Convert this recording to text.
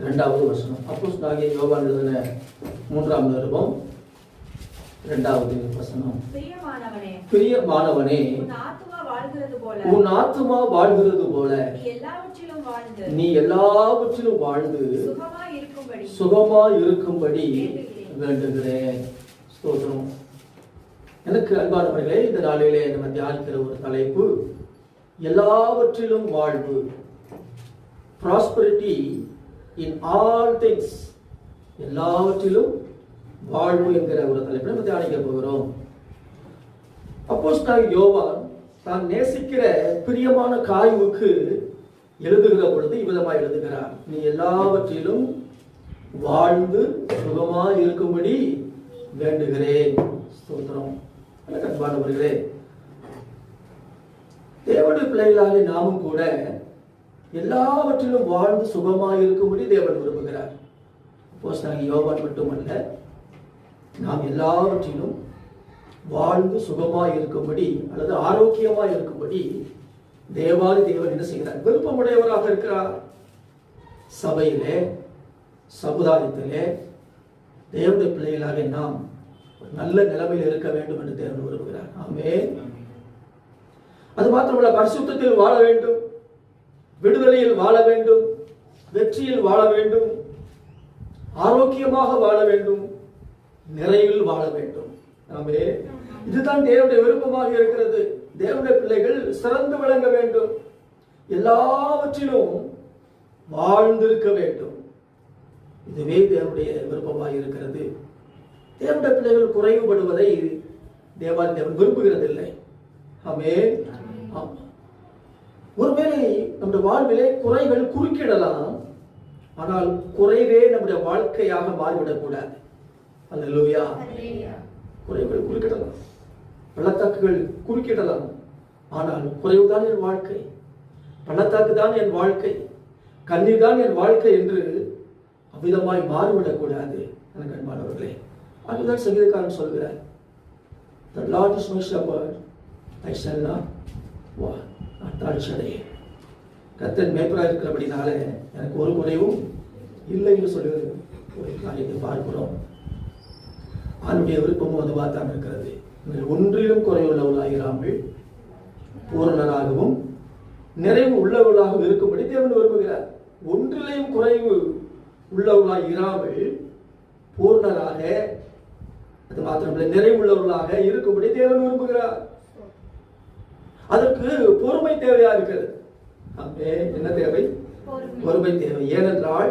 2வது வசனம். அப்போஸ்தலனாகிய யோவான் எழுதின 3ஆம் நிருபம் 2வது வசனம். பிரியமானவனே, உன் ஆத்துமா வாழ்கிறது போல நீ எல்லாவற்றிலும் வாழ்ந்து சுகமாய் இருக்கும்படி வேண்டுகிறேன். ஸ்தோத்திரம். எனக்கு அன்பானவர்களே, இந்த நாளிலே நம்ம தியானிக்கிற ஒரு தலைப்பு எல்லாவற்றிலும் வாழ்வு. Prosperity in all things. எல்லாவற்றிலும் வாழ்வு என்கிற ஒரு தலைப்பை நம்ம தியானிக்க போகிறோம். அப்போஸ்தலனாகிய யோவான் தான் நேசிக்கிற பிரியமான காயுவுக்கு எழுதுகிற பொழுது இவ்விதமாய் எழுதுகிறார், நீ எல்லாவற்றிலும் வாழ்ந்து சுகமாய் இருக்கும்படி வேண்டுகிறேன். ஸ்தோத்திரம். அன்பானவர்களே, தேவனுடைய பிள்ளைகளாக நாமும் கூட எல்லாவற்றிலும் வாழ்ந்து சுகமாய் இருக்கும்படி தேவன் விரும்புகிறார். அப்போஸ்தலனாகிய யோவான் மட்டுமல்ல, நாம் எல்லாவற்றிலும் வாழ்ந்து சுகமாய் இருக்கும்படி அல்லது ஆரோக்கியமாய் இருக்கும்படி தேவன் என்ன செய்கிறார்? விருப்பமுடையவராக இருக்கிறார். சபையிலே, சமுதாயத்திலே தேவனுடைய பிள்ளைகளாக நாம் நல்ல நிலைமையில் இருக்க வேண்டும் என்று தேவன் விரும்புகிறார். ஆமென். அது மாத்திரமல்ல, பரிசுத்தத்தில் வாழ வேண்டும், விடுதலையில் வாழ வேண்டும், வெற்றியில் வாழ வேண்டும், ஆரோக்கியமாக வாழ வேண்டும், நிறைவில் வாழ வேண்டும். ஆமென். இதுதான் தேவனுடைய விருப்பமாக இருக்கிறது. தேவனுடைய பிள்ளைகள் சிறந்து விளங்க வேண்டும், எல்லாவற்றிலும் வாழ்ந்திருக்க வேண்டும். இதுவே தேவனுடைய விருப்பமாக இருக்கிறது. தேவனுடைய பிள்ளைகள் குறைவுபடுவதை தேவன் விரும்புகிறதில்லை. ஆமென். ஒருவேளை நம்முடைய வாழ்விலே குறைகள் குறுக்கிடலாம், ஆனால் குறைவே நம்முடைய வாழ்க்கையாக மாறிவிடக்கூடாது. அல்லேலூயா. குறைகள் குறுக்கிடலாம், பள்ளத்தாக்குகள் குறுக்கிடலாம், ஆனால் குறைவுதான் என் வாழ்க்கை, பள்ளத்தாக்கு தான் என் வாழ்க்கை, கண்ணீர் தான் என் வாழ்க்கை என்று அவ்விதமாய் மாறிவிடக்கூடாது. எனக்கு அன்பானவர்களே, அதுதான் சங்கீதக்காரன் சொல்கிறார், The Lord is my shepherd, I shall not want. நான் தாழ்ச்சியடையேன். கர்த்தர் மேய்ப்பராக இருக்கிறபடினால எனக்கு ஒரு குறைவும் இல்லை என்று சொல்லுவது ஒரு காரியத்தை பார்க்கிறோம். அவனுடைய விருப்பமும் அதுவாக தான் இருக்கிறது. ஒன்றிலும் குறைவுள்ளவர்களாகிறாமல் பூரணராகவும் நிறைவு உள்ளவர்களாகவும் இருக்கும்படி தேவன் விரும்புகிறார். ஒன்றிலையும் குறைவு உள்ளவர்களாக இராமல் பூர்ணராக, அது மாத்திரமல்ல நிறைவு உள்ளவர்களாக இருக்கும்படி தேவன் விரும்புகிறார். அதற்கு பொறுமை தேவையா இருக்கிறது. என்ன தேவை? பொறுமை தேவை. ஏனென்றால்